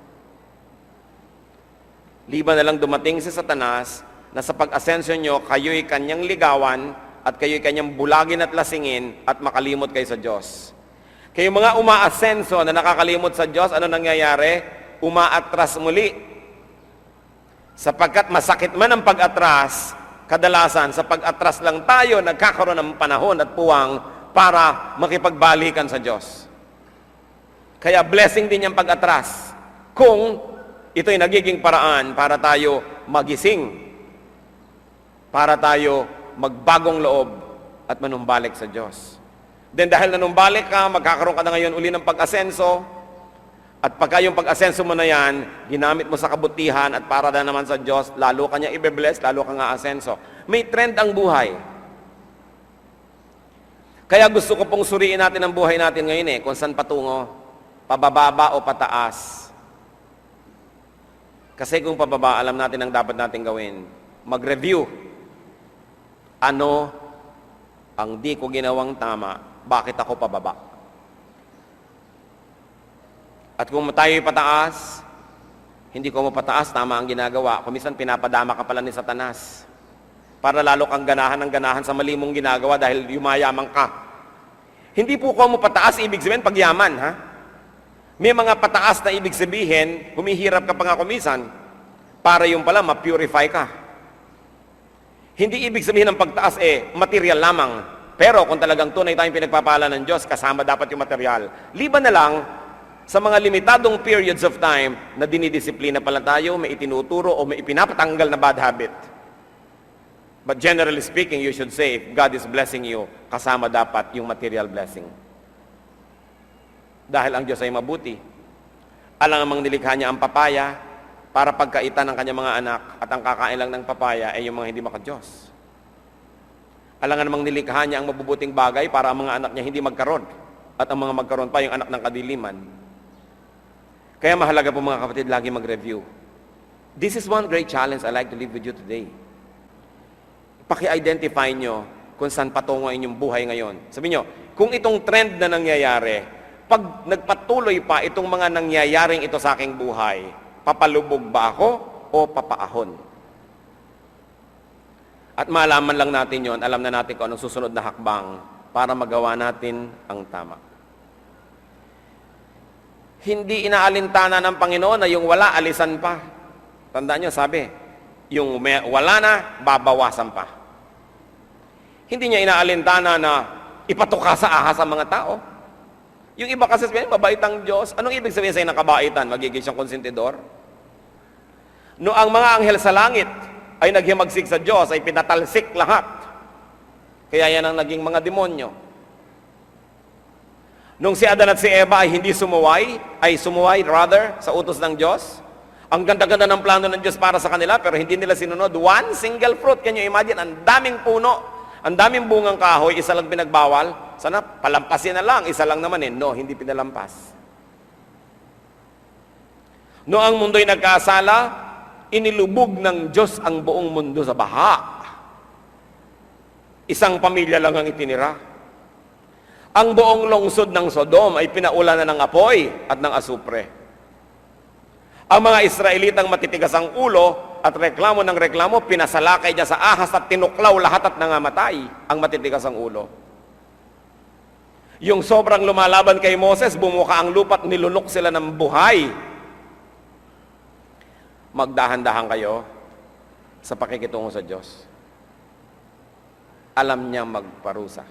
Liban na lang dumating si Satanas na sa pag-asenso nyo, kayo'y kanyang ligawan at kayo'y kanyang bulagin at lasingin at makalimot kayo sa Diyos. Kayo mga umaasenso na nakakalimot sa Diyos, ano nangyayari? Umaatras muli. Sapagkat masakit man ang pag-atras, kadalasan sa pag-atras lang tayo nagkakaroon ng panahon at puwang para makipagbalikan sa Diyos. Kaya blessing din yung pag-atras kung ito'y nagiging paraan para tayo magising, para tayo magbagong loob at manumbalik sa Diyos. Then dahil nanumbalik ka, magkakaroon ka na ngayon uli ng pag-asenso, at pagka yung pag-asenso mo na yan, ginamit mo sa kabutihan at para na naman sa Diyos, lalo ka niya i-bless, lalo ka nga asenso. May trend ang buhay. Kaya gusto ko pong suriin natin ang buhay natin ngayon kung saan patungo, pabababa o pataas. Kasi kung pababa, alam natin ang dapat natin gawin. Mag-review. Ano ang di ko ginawang tama? Bakit ako pababa? At kung tayo'y pataas, hindi ko mapataas, tama ang ginagawa. Kung minsan pinapadama ka pala ni Satanas. Para lalo kang ganahan ng ganahan sa mali mong ginagawa dahil yumayaman ka. Hindi po ko mo pataas, ibig sabihin pagyaman, ha? May mga pataas na ibig sabihin, humihirap ka pa nga kumisan, para yung pala, ma-purify ka. Hindi ibig sabihin ng pagtaas material lamang. Pero kung talagang tunay tayong pinagpapala ng Diyos, kasama dapat yung material. Liban na lang sa mga limitadong periods of time na dinidisiplina pala tayo, may itinuturo o may ipinapatanggal na bad habit. But generally speaking, you should say, if God is blessing you, kasama dapat yung material blessing. Dahil ang Diyos ay mabuti. Alang namang nilikha niya ang papaya para pagkaitan ng kanyang mga anak at ang kakain lang ng papaya ay yung mga hindi maka-Diyos. Alangan namang nilikha niya ang mabubuting bagay para ang mga anak niya hindi magkaroon at ang mga magkaroon pa yung anak ng kadiliman. Kaya mahalaga po mga kapatid lagi mag-review. This is one great challenge I like to leave with you today. Paki-identify nyo kung saan patungo ang inyong buhay ngayon. Sabi nyo, kung itong trend na nangyayari, pag nagpatuloy pa itong mga nangyayaring ito sa aking buhay, papalubog ba ako o papaahon? At malaman lang natin yon, alam na natin kung anong susunod na hakbang para magawa natin ang tama. Hindi inaalintana ng Panginoon na yung wala, alisan pa. Tandaan nyo, sabi, yung wala na, babawasan pa. Hindi niya inaalintana na ipatuka sa ahas ang mga tao. Yung iba kasi sabihin, mabait ang Diyos. Anong ibig sabihin sa'yo ng kabaitan? Magiging siyang konsentidor? No ang mga anghel sa langit ay naghimagsik sa Diyos, ay pinatalsik lahat. Kaya yan ang naging mga demonyo. Nung si Adan at si Eva ay hindi sumuway, sa utos ng Diyos, ang ganda-ganda ng plano ng Diyos para sa kanila, pero hindi nila sinunod. One single fruit. Can you imagine? Ang daming puno, ang daming bungang kahoy, isa lang pinagbawal. Sana palampasin na lang, isa lang naman No, hindi pinalampas. No ang mundo'y nagkasala, inilubog ng Diyos ang buong mundo sa baha. Isang pamilya lang ang itinira. Ang buong lungsod ng Sodom ay pinaulanan ng apoy at ng asupre. Ang mga Israelitang matitigas ang ulo at reklamo ng reklamo, pinasalakay niya sa ahas at tinuklaw lahat at nangamatay ang matitigas ang ulo. Yung sobrang lumalaban kay Moses, bumuka ang lupa at nilunok sila ng buhay. Magdahan-dahan kayo sa pakikitungo sa Diyos. Alam niyang magparusa.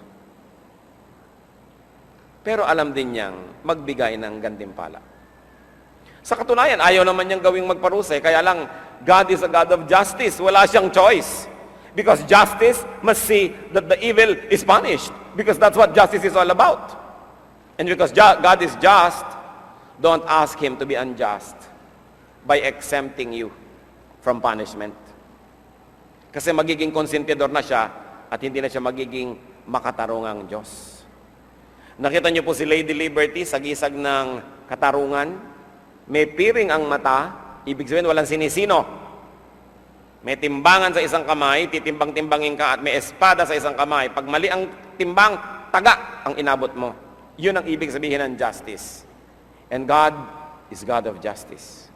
Pero alam din niyang magbigay ng gantimpala. Sa katunayan, ayaw naman niyang gawing magparusa. Kaya lang, God is a God of justice. Wala siyang choice. Because justice must see that the evil is punished. Because that's what justice is all about. And because God is just, don't ask Him to be unjust by exempting you from punishment. Kasi magiging konsentidor na siya at hindi na siya magiging makatarungang Diyos. Nakita niyo po si Lady Liberty sa gisag ng katarungan. May piring ang mata, ibig sabihin walang sinisino. May timbangan sa isang kamay, titimbang-timbangin ka at may espada sa isang kamay. Pag mali ang timbang, taga ang inabot mo. Yun ang ibig sabihin ng justice. And God is God of justice.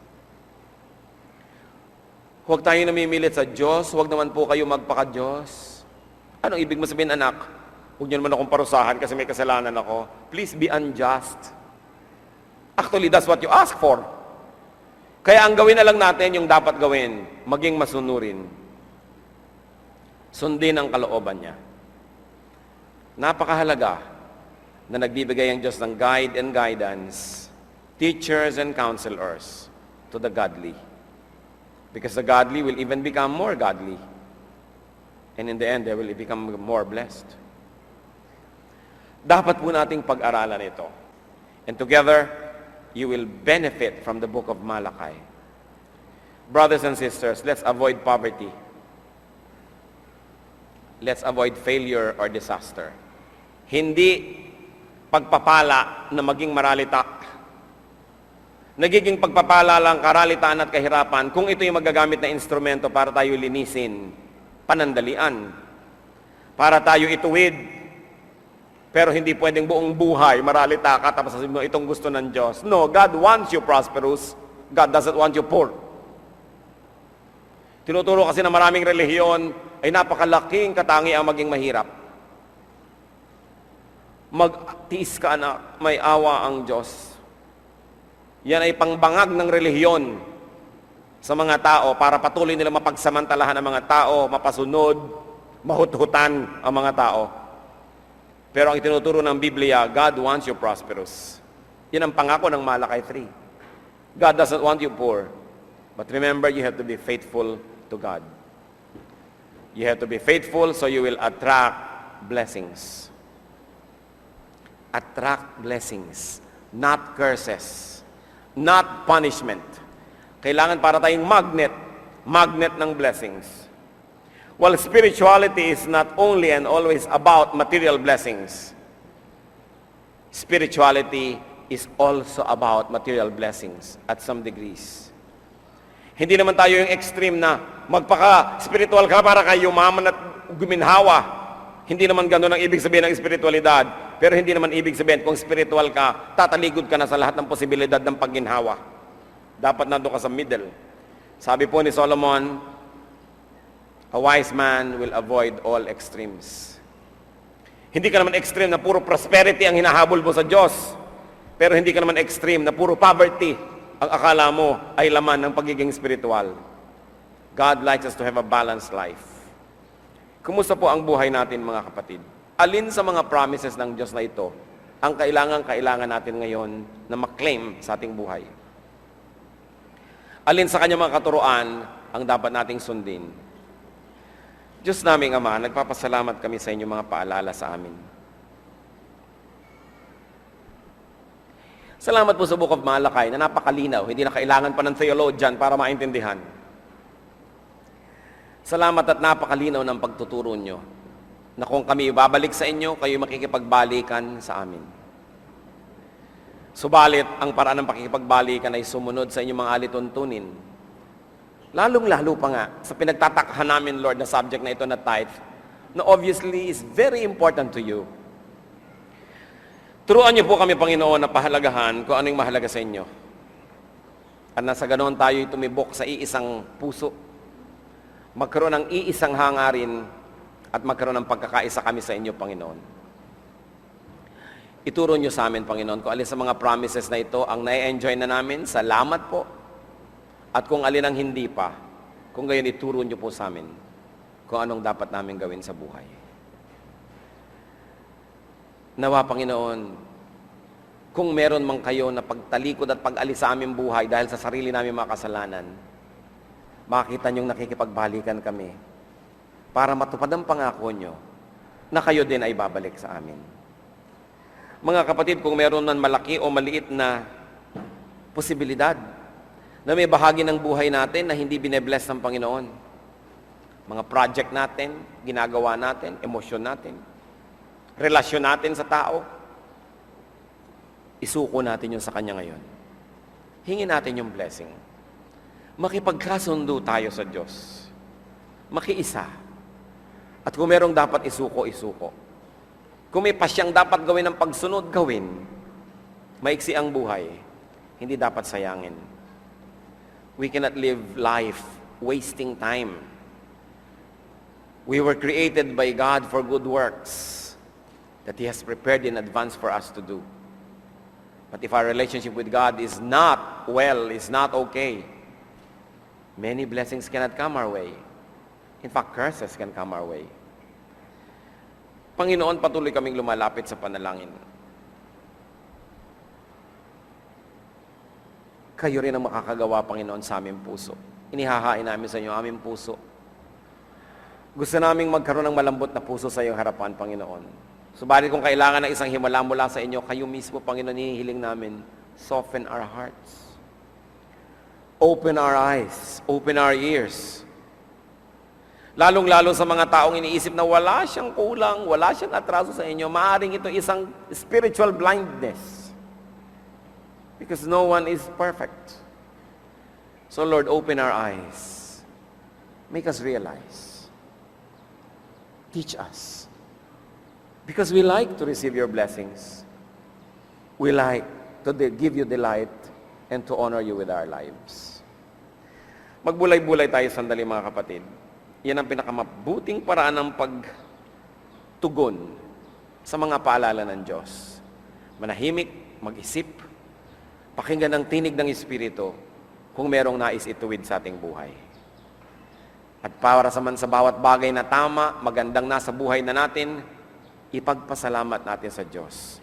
Huwag tayo namimilit sa Diyos, huwag naman po kayo magpaka-Diyos. Anong ibig mo sabihin, anak? Huwag niyo naman akong parusahan kasi may kasalanan ako. Please be unjust. Actually, that's what you ask for. Kaya ang gawin na lang natin yung dapat gawin, maging masunurin. Sundin ang kalooban niya. Napakahalaga na nagbibigay ang Diyos ng guide and guidance, teachers and counselors to the godly. Because the godly will even become more godly. And in the end, they will become more blessed. Dapat po nating pag-aralan ito. And together, you will benefit from the book of Malachi. Brothers and sisters, let's avoid poverty. Let's avoid failure or disaster. Hindi pagpapala na maging maralita. Nagiging pagpapala lang karalitaan at kahirapan kung ito yung magagamit na instrumento para tayo linisin, panandalian, para tayo ituwid. Pero hindi pwedeng buong buhay, maralita ka, tapos sasabihin mo, itong gusto ng Diyos. No, God wants you prosperous. God doesn't want you poor. Tinuturo kasi na maraming relihiyon ay napakalaking katangiang maging mahirap. Magtiis ka, anak, may awa ang Diyos. Yan ay pangbangag ng relihiyon sa mga tao para patuloy nila mapagsamantalahan ang mga tao, mapasunod, mahut-hutan ang mga tao. Pero ang itinuturo ng Biblia, God wants you prosperous. Yan ang pangako ng Malakay 3. God doesn't want you poor. But remember, you have to be faithful to God. You have to be faithful so you will attract blessings. Attract blessings, not curses, not punishment. Kailangan para tayong magnet ng blessings. Well, spirituality is not only and always about material blessings. Spirituality is also about material blessings at some degrees. Hindi naman tayo yung extreme na magpaka-spiritual ka para kayo yumaman at guminhawa. Hindi naman gano'n ang ibig sabihin ng espiritualidad. Pero hindi naman ibig sabihin kung spiritual ka, tataligod ka na sa lahat ng posibilidad ng pagginhawa. Dapat nandun ka sa middle. Sabi po ni Solomon, a wise man will avoid all extremes. Hindi ka naman extreme na puro prosperity ang hinahabol mo sa Diyos. Pero hindi ka naman extreme na puro poverty ang akala mo ay laman ng pagiging spiritual. God likes us to have a balanced life. Kumusta po ang buhay natin, mga kapatid? Alin sa mga promises ng Diyos na ito ang kailangan natin ngayon na maklaim sa ating buhay? Alin sa kanyang mga katuruan ang dapat nating sundin? Diyos naming Ama, nagpapasalamat kami sa inyong mga paalala sa amin. Salamat po sa Book of Malakay na napakalinaw, hindi na kailangan pa ng theologian para maintindihan. Salamat at napakalinaw ng pagtuturo nyo na kung kami ibabalik sa inyo, kayo makikipagbalikan sa amin. Subalit, ang paraan ng pakikipagbalikan ay sumunod sa inyong mga alituntunin. Lalong-lalo pa nga sa pinagtatakhan namin, Lord, na subject na ito na tithe, na obviously is very important to you. Turuan niyo po kami, Panginoon, na pahalagahan kung ano yung mahalaga sa inyo. At nasa ganoon tayo'y tumibok sa iisang puso, magkaroon ng iisang hangarin at magkaroon ng pagkakaisa kami sa inyo, Panginoon. Ituro niyo sa amin, Panginoon, kung alin sa mga promises na ito ang na-enjoy na namin, salamat po. At kung alin ang hindi pa, kung gayon ituro niyo po sa amin kung anong dapat namin gawin sa buhay. Nawa, Panginoon, kung meron man kayo na pagtalikod at pag-alis sa aming buhay dahil sa sarili namin mga kasalanan, makita niyong nakikipagbalikan kami para matupad ang pangako niyo na kayo din ay babalik sa amin. Mga kapatid, kung meron man malaki o maliit na posibilidad na may bahagi ng buhay natin na hindi binebless ng Panginoon, mga project natin, ginagawa natin, emosyon natin, relasyon natin sa tao, isuko natin yun sa Kanya ngayon. Hingin natin yung blessing. Makipagkasundo tayo sa Diyos. Makiisa. At kung merong dapat isuko, isuko. Kung may pasyang dapat gawin ng pagsunod, gawin. Maiksi ang buhay. Hindi dapat sayangin. We cannot live life wasting time. We were created by God for good works that He has prepared in advance for us to do. But if our relationship with God is not well, is not okay, many blessings cannot come our way. In fact, curses can come our way. Panginoon, patuloy kaming lumalapit sa panalangin. Kayo rin ang makakagawa, Panginoon, sa aming puso. Inihahain namin sa inyo aming puso. Gusto naming magkaroon ng malambot na puso sa iyong harapan, Panginoon. Subalit kung kailangan ng isang himala mula sa inyo, kayo mismo, Panginoon, hinihiling namin, soften our hearts. Open our eyes, open our ears. Lalong-lalo sa mga taong iniisip na wala siyang kulang, wala siyang atraso sa inyo, maaaring ito isang spiritual blindness. Because no one is perfect. So Lord, open our eyes. Make us realize. Teach us. Because we like to receive your blessings. We like to give you delight and to honor you with our lives. Magbulay-bulay tayo sandali, mga kapatid. Yan ang pinakamabuting paraan ng pagtugon sa mga paalala ng Diyos. Manahimik, mag-isip, pakinggan ang tinig ng Espiritu kung merong nais ituwid sa ating buhay. At para sa bawat bagay na tama, magandang nasa buhay na natin, ipagpasalamat natin sa Diyos.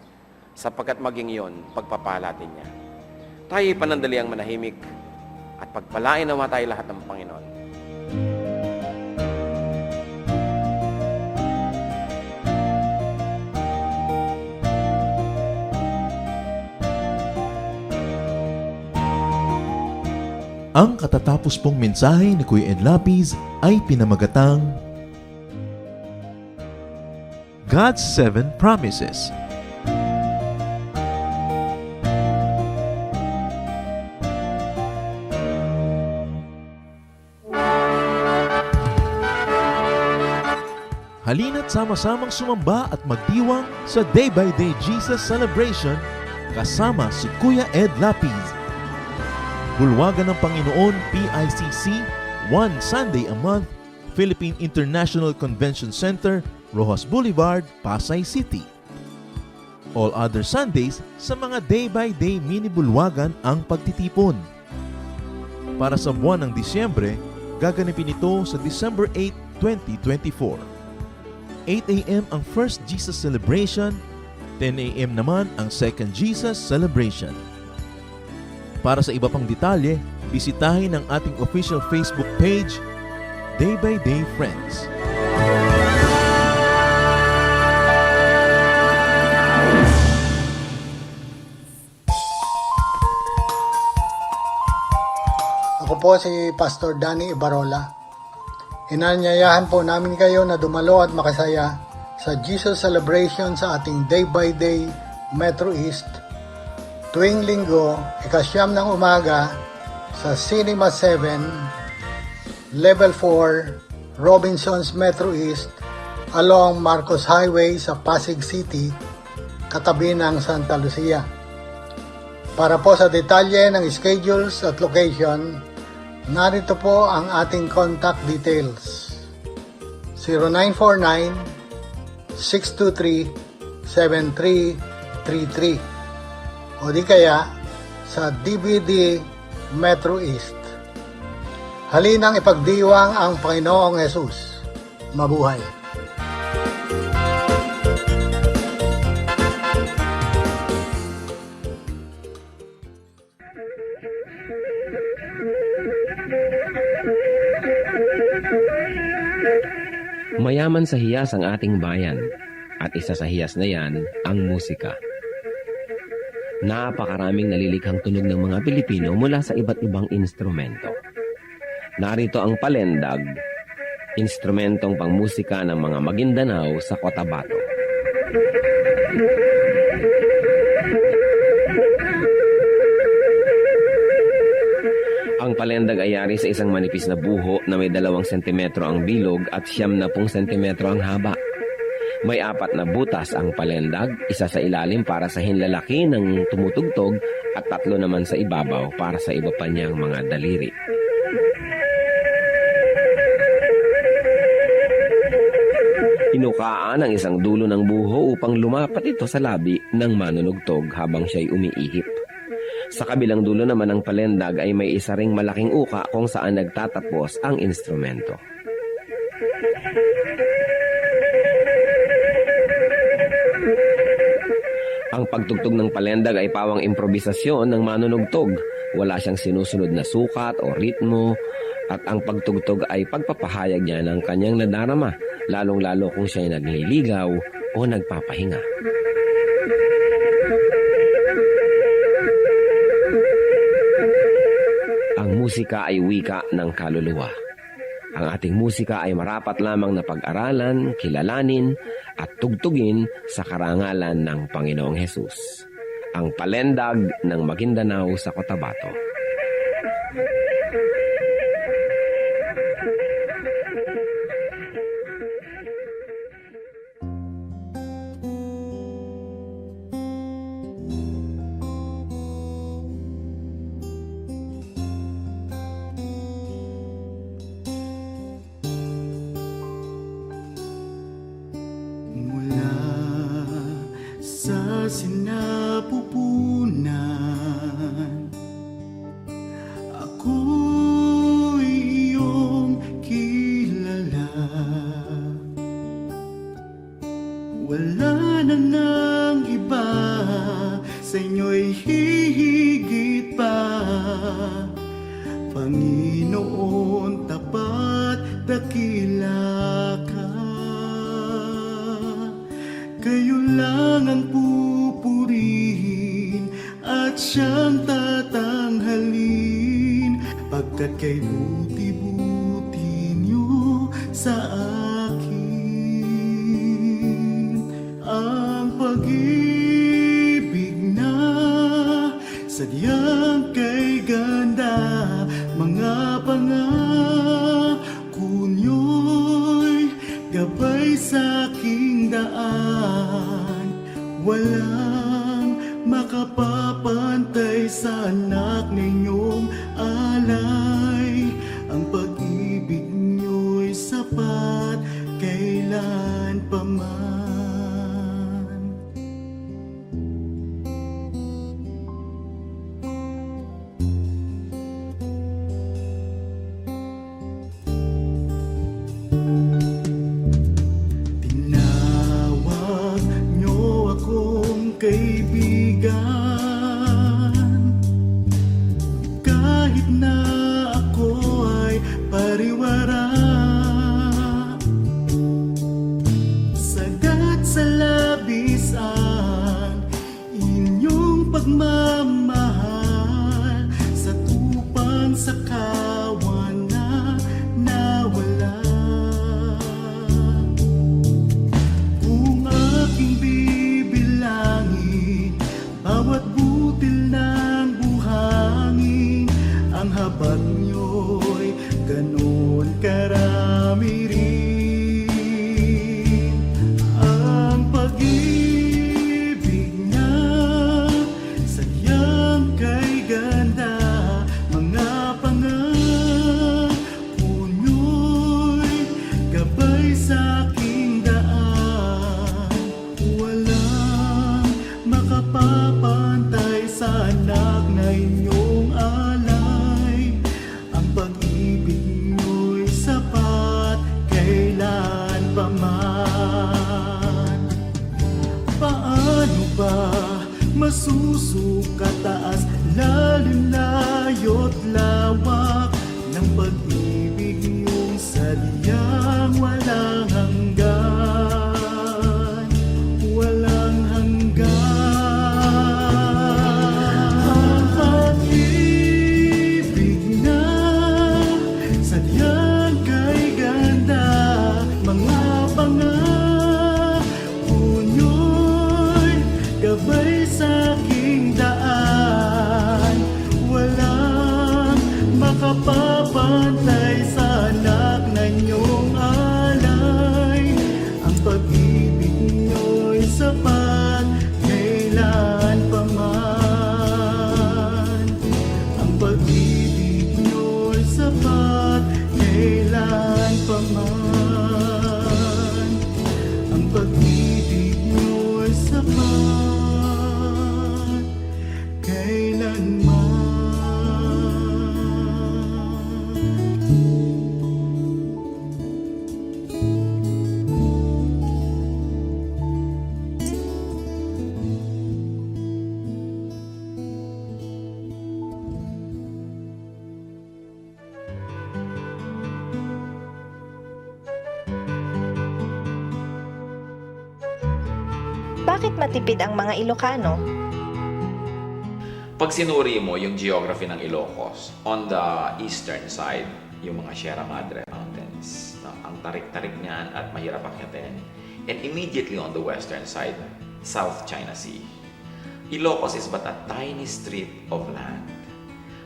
Sapagkat maging yon, pagpapala natin niya. Tayo panandaliang manahimik at pagpalain nawa tayo lahat ng Panginoon. Ang katatapos pong mensahe ni Kuya Ed Lapiz ay pinamagatang God's 7 Promises. Halina't sama-samang sumamba at magdiwang sa Day by Day Jesus Celebration kasama si Kuya Ed Lapiz. Bulwagan ng Panginoon PICC, one Sunday a month, Philippine International Convention Center, Rojas Boulevard, Pasay City. All other Sundays sa mga day-by-day mini-bulwagan ang pagtitipon. Para sa buwan ng Disyembre, gaganapin ito sa December 8, 2024. 8 a.m. ang First Jesus Celebration, 10 a.m. naman ang Second Jesus Celebration. Para sa iba pang detalye, bisitahin ang ating official Facebook page, Day by Day Friends. Ako po si Pastor Danny Ibarola. Inanyayahan po namin kayo na dumalo at makasaya sa Jesus Celebration sa ating Day by Day Metro East tuwing linggo, 9:00 ng umaga sa Cinema 7, Level 4, Robinsons Metro East, along Marcos Highway sa Pasig City, katabi ng Santa Lucia. Para po sa detalye ng schedules at location, narito po ang ating contact details. 0949-623-7333 o di kaya sa DVD Metro East. Halinang ipagdiwang ang Panginoong Hesus. Mabuhay! Mayaman sa hiyas ang ating bayan at isa sa hiyas na yan ang musika. Napakaraming nalilikhang tunog ng mga Pilipino mula sa iba't ibang instrumento. Narito ang palendag, instrumentong pangmusika ng mga Maguindanao sa Cotabato. Ang palendag ay yari sa isang manipis na buho na may 2 sentimetro ang bilog at 90 sentimetro ang haba. May 4 na butas ang palendag, isa sa ilalim para sa hinlalaki ng tumutugtog at 3 naman sa ibabaw para sa iba pa niyang mga daliri. Inukaan ang isang dulo ng buho upang lumapat ito sa labi ng manunugtog habang siya'y umiihip. Sa kabilang dulo naman ng palendag ay may isa ring malaking uka kung saan nagtatapos ang instrumento. Ang pagtugtog ng palendag ay pawang improbisasyon ng manunugtog. Wala siyang sinusunod na sukat o ritmo at ang pagtugtog ay pagpapahayag niya ng kanyang nadarama, lalong-lalo kung siya'y nagliligaw o nagpapahinga. Ang musika ay wika ng kaluluwa. Ang ating musika ay marapat lamang na pag-aralan, kilalanin, at tugtugin sa karangalan ng Panginoong Hesus. Ang palendag ng Maguindanao sa Cotabato. Mula pupunan. Ako'y iyong kilala. Wala na nang iba, sa inyo'y hihigit pa. Panginoon, tapat dakila ka. Kayo lang ang pupurihin at siyang tatanghalin, pagkat kay buti-buti niyo sa akin. Ang pag-ibig na sadyang kay ganda, mga pangako niyo'y gabay sa aking daan. Walang makapapantay sa anak ninyong alay. Ang pag-ibig niyo'y sapat kailan pa man. Tinawag niyo akong kaibigan, kahit na ako ay pariwara. Sagat sa labis ang inyong pagmamahal, sa tupang sa kawan na nawala. Kung aking bibilangin bawat butil ng buhangin, ang habat niyo'y ganon karami rin. Ang pag-ibig niya sadyang kay ganda, mga pangako niyo'y gabay sa aking daan. Walang makapapantay sa anak na inyong alay. Ang pag-ibig niyo'y sapat kailan pa man. Paano ba masusukat taas, lalim, layo't lawak ng pag-ibig niyong sadyang walang hanggan, walang hanggan. Ang pag-ibig na sadyang kay ganda, mga pangako niyo'y gabay sa aking daan. Walang makapapantay sa anak na inyong alay. Ang pag-ibig niyo'y sapat kailan pa man. Ang pag-ibig niyo'y sapat kailan pa man. Ang pag-ibig niyo'y sapat kailanman. Bakit matipid ang mga Ilocano? Pag sinuri mo yung geography ng Ilocos, on the eastern side, yung mga Sierra Madre Mountains, no? Ang tarik-tarik niyan at mahirap akyatin. And immediately on the western side, South China Sea. Ilocos is but a tiny strip of land. So given the very limited resources, ang mga tao dyan syempre to survive, had to learn how to make the most out of little and how to stretch the resources. Over the years, they have learned to be thrifty. At isa yung napakagandang survival instinct. Kaya nga sabi nila, if you want to be happy, marry a Visayan. But if you want to survive, marry an Ilocano. Bakit matipid ang mga Ilocano? Pag sinuri mo yung geography ng Ilocos, on the eastern side, yung mga Sierra Madre Mountains, no? Ang tarik-tarik niyan at mahirap akyatin. And immediately on the western side, South China Sea. Ilocos is but a tiny strip of land.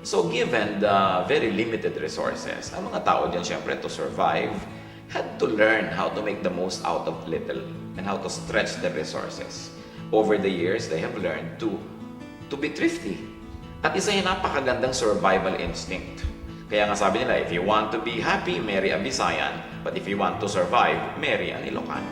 So given the very limited resources, ang mga tao dyan syempre to survive, had to learn how to make the most out of little and how to stretch the resources. Over the years, they have learned to be thrifty. At isa yung napakagandang survival instinct. Kaya nga sabi nila, if you want to be happy, marry a Visayan. But if you want to survive, marry an Ilocano.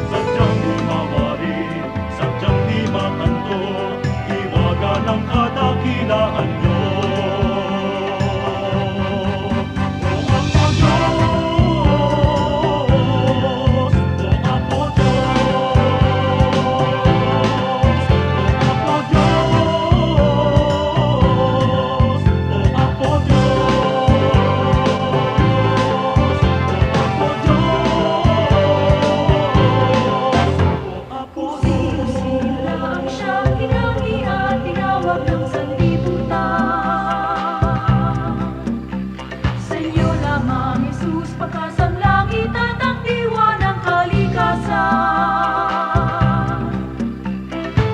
Sadyang di mawari, sadyang di makanto, hiwaga ng kadakilaan niyo. Ang siyang tinangian, tinawag ng sanlibutan. Sa iyo lamang, Jesus, pagkasang langit at ang diwa ng kalikasan.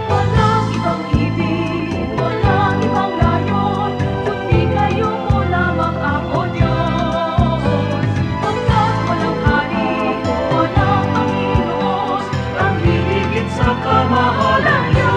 Walang ibang ibig, walang ibang layon, kundi kayo mo lamang ako, Diyos. Pagkat walang hari, walang Panginoon, ang hihigit sa kamahalan niyo.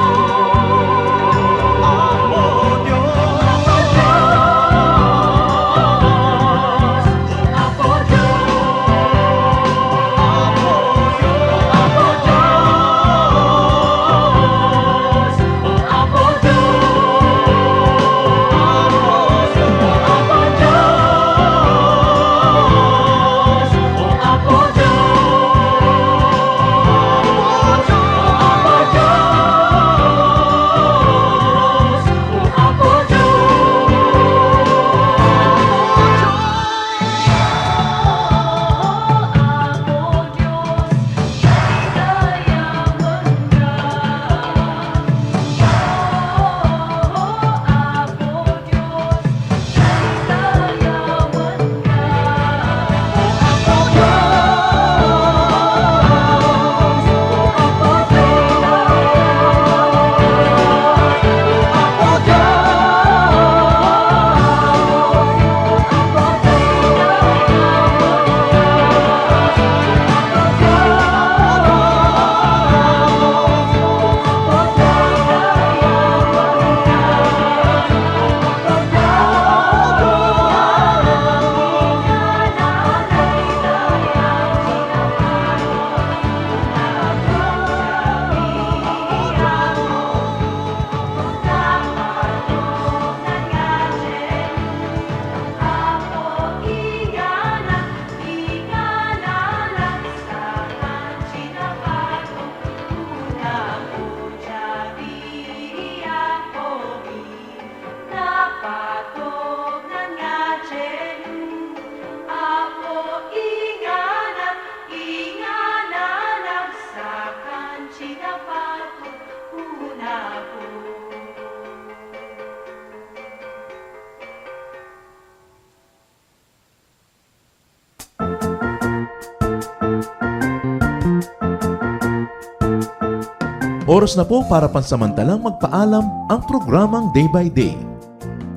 Oras na po para pansamantalang magpaalam ang programang Day by Day.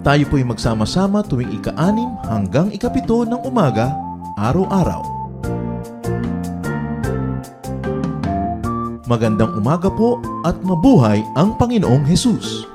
Tayo po'y magsama-sama tuwing ika-6 hanggang ika-7 ng umaga, araw-araw. Magandang umaga po at mabuhay ang Panginoong Hesus!